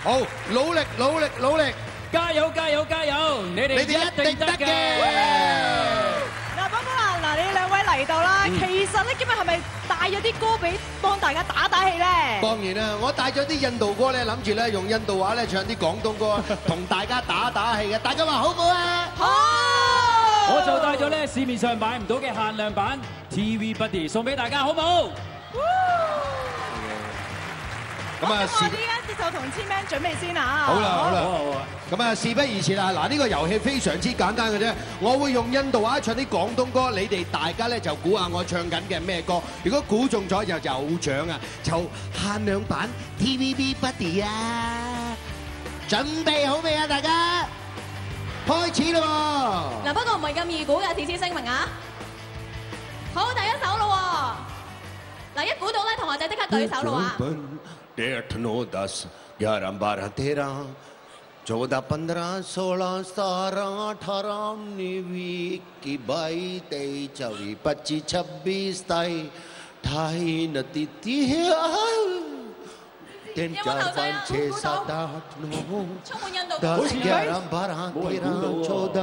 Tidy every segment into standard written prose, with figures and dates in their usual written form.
好，努力努力努力，加油加油加油！你哋一定得嘅。嗱，寶寶啊，嗱，你哋兩位嚟到啦，其實咧今日係咪帶咗啲歌俾幫大家打打氣咧？當然啦，我帶咗啲印度歌咧，諗住咧用印度話咧唱啲廣東歌，同大家打打氣嘅。大家話好唔好啊？好！我就帶咗咧市面上買唔到嘅限量版 TV Buddy 送俾大家，好唔好？咁啊，我哋依家接受同簽名準備先啊！好啦好啦，好啊！咁啊，事不宜遲啦！嗱，呢個遊戲非常之簡單嘅啫，我會用印度話唱啲廣東歌，你哋大家咧就估下我唱緊嘅咩歌。如果估中咗就有獎啊，就限量版 TVB Buddy 啊！準備好未啊，大家？開始啦喎！嗱，不過唔係咁易估嘅，事先聲明啊！好，第一首咯喎！嗱，一估到咧，同學仔即刻舉手咯喎！ 8, 9, 10, 11, 12, 13, 14, 15, 16, 17, 18, 19, 20, 21, 22, 23, 24, 25, 26, 27, 28, 29, 30, 充滿印度 10, 情 11, 12, 13, 14,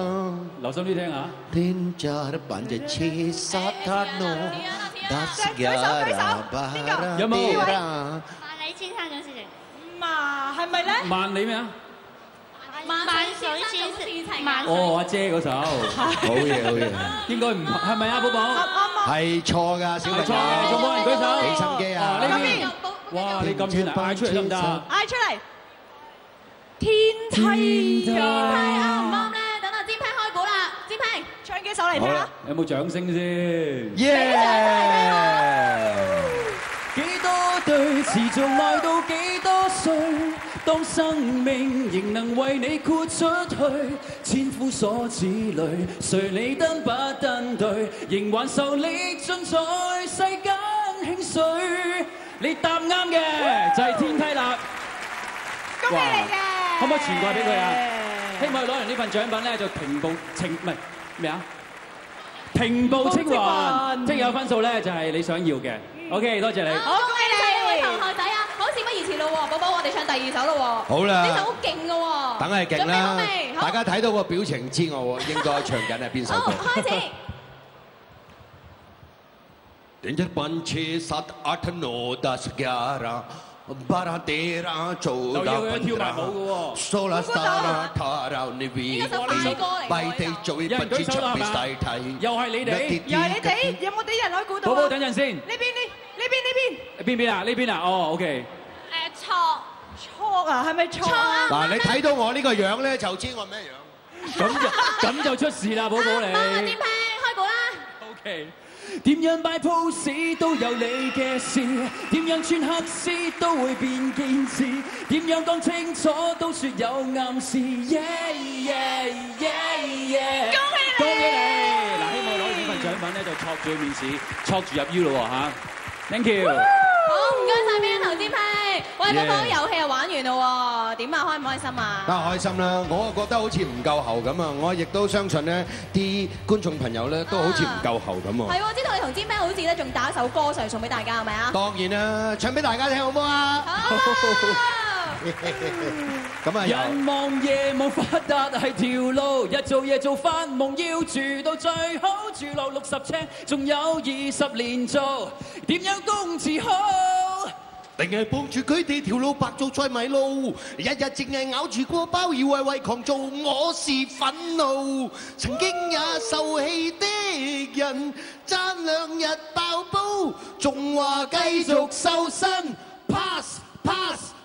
留心啲聽下。 3, 4, 5, 6, 7, 8, 9, 10, 11, 12, 有冇？ 13. 千山總是情，嘛係咪咧？萬里咩啊？萬水千山總是情。哦，阿姐嗰首。好嘢好嘢，應該唔係咪啊，寶寶？係錯㗎，小朋友。仲冇人舉手？俾心機啊！呢邊。哇！你咁遠啊，嗌出嚟得唔得啊？嗌出嚟！天梯啊！啱唔啱咧？等阿詹平開估啦，詹平唱幾首嚟聽下。有冇掌聲先？耶！幾多對持續愛到幾多歲？當生命仍能為你豁出去，千夫所指淚，誰你登不登對？仍還受力盡在世間興衰。你答啱嘅就係天梯啦！恭喜你嘅！可唔可以傳過俾佢啊？希望攞完呢份獎品咧，就平步青唔係咩啊？平步青雲，即有分數咧，就係你想要嘅。OK， 多謝你。好，恭喜你，各位同學仔啊！好，事不宜遲咯喎，寶寶，我哋唱第二首咯喎。好啦，呢首好勁嘅喎。梗係勁啦！準備好未？大家睇到個表情知我應該唱緊係邊首歌。好，開始。3, 4, 5, 6, 7, 8, 9, 10, 11, 12, 13, 14, 15, 16, 17, 18, 19, 20, 21, 22, 23, 又係你哋，又係你哋，有冇啲人可以估到啊？寶寶等陣先。呢邊。邊邊啊？呢邊啊？哦，OK。錯啊，係咪錯啊？嗱，你睇到我呢個樣咧，就知我咩樣。咁就出事啦，寶寶你。詹平開估啦。OK。點樣擺 pose 都有你嘅事，點樣穿黑絲都會變件事，點樣講清楚都說有暗示。Yeah yeah yeah yeah！ 恭喜你！嗱，希望攞呢份獎品咧就戳住面試，戳住入 U 咯喎嚇。Thank you。好，唔該曬邊頭詹平。喂，寶寶遊戲又玩完咯喎，點啊？開唔開心啊？梗係開心啦！我啊覺得好似唔夠喉咁啊！我亦都相信咧，啲觀眾朋友咧都好似唔夠喉咁喎。係喎，知道你同詹平好似咧仲打一首歌上嚟送俾大家係咪啊？當然啦，唱俾大家聽好唔好啊？好。咁啊，人望夜望發達係條路，日做夜做發夢要住到最好，住落60尺，仲有20年做，點樣公廁好？定係幫住佢哋條路白做再迷路，日日淨係咬住個包，以為為狂做，我是憤怒。曾經也受氣的人，爭2日爆煲，仲話繼續瘦身 ，pass pass。